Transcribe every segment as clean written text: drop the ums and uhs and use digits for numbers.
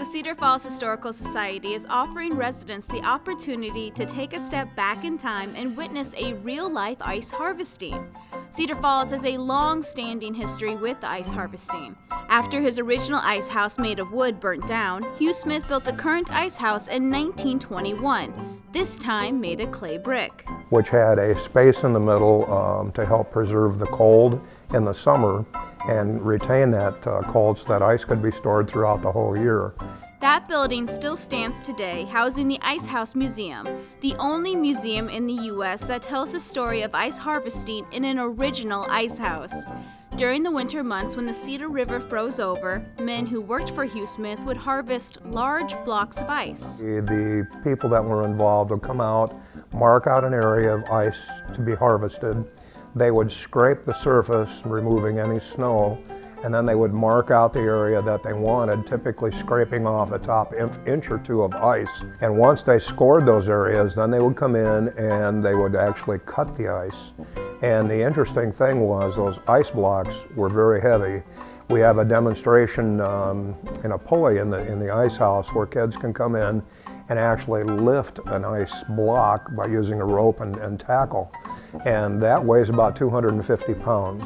The Cedar Falls Historical Society is offering residents the opportunity to take a step back in time and witness a real-life ice harvesting. Cedar Falls has a long-standing history with ice harvesting. After his original ice house made of wood burnt down, Hugh Smith built the current ice house in 1921, this time made of clay brick, which had a space in the middle to help preserve the cold in the summer and retain that cold so that ice could be stored throughout the whole year. That building still stands today, housing the Ice House Museum, the only museum in the U.S. that tells the story of ice harvesting in an original ice house. During the winter months when the Cedar River froze over, men who worked for Hugh Smith would harvest large blocks of ice. The people that were involved would come out, mark out an area of ice to be harvested. They would scrape the surface, removing any snow, and then they would mark out the area that they wanted, typically scraping off the top inch or two of ice. And once they scored those areas, then they would come in and they would actually cut the ice. And the interesting thing was those ice blocks were very heavy. We have a demonstration in a pulley in the ice house where kids can come in and actually lift an ice block by using a rope and tackle. And that weighs about 250 pounds.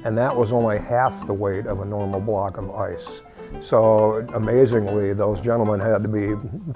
And that was only half the weight of a normal block of ice. So amazingly, those gentlemen had to be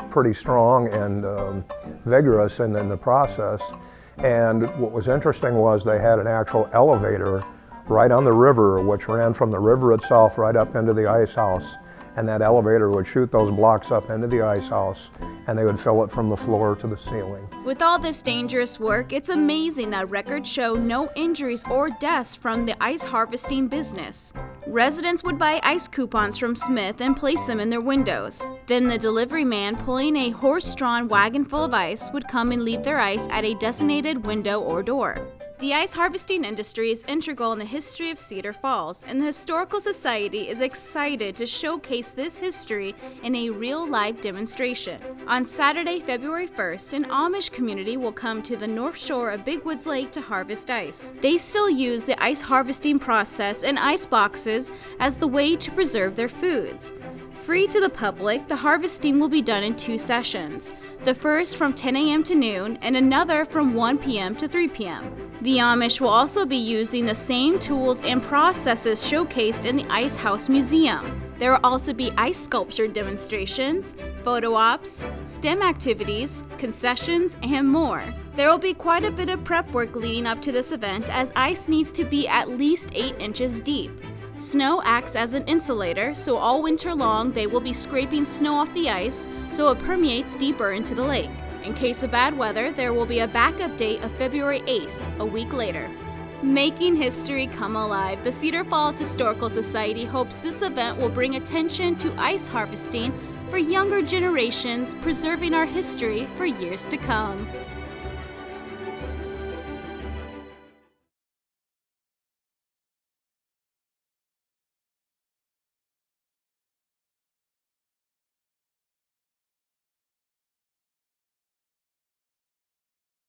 pretty strong and vigorous in the process. And what was interesting was they had an actual elevator right on the river, which ran from the river itself right up into the ice house. And that elevator would shoot those blocks up into the ice house, and they would fill it from the floor to the ceiling. With all this dangerous work, it's amazing that records show no injuries or deaths from the ice harvesting business. Residents would buy ice coupons from Smith and place them in their windows. Then the delivery man pulling a horse-drawn wagon full of ice would come and leave their ice at a designated window or door. The ice harvesting industry is integral in the history of Cedar Falls, and the Historical Society is excited to showcase this history in a real-life demonstration. On Saturday, February 1st, an Amish community will come to the north shore of Big Woods Lake to harvest ice. They still use the ice harvesting process and ice boxes as the way to preserve their foods. Free to the public, the harvesting will be done in 2 sessions, the first from 10 a.m. to noon and another from 1 p.m. to 3 p.m. The Amish will also be using the same tools and processes showcased in the Ice House Museum. There will also be ice sculpture demonstrations, photo ops, STEM activities, concessions, and more. There will be quite a bit of prep work leading up to this event as ice needs to be at least 8 inches deep. Snow acts as an insulator, so all winter long they will be scraping snow off the ice so it permeates deeper into the lake. In case of bad weather, there will be a backup date of February 8th, a week later. Making history come alive, the Cedar Falls Historical Society hopes this event will bring attention to ice harvesting for younger generations, preserving our history for years to come.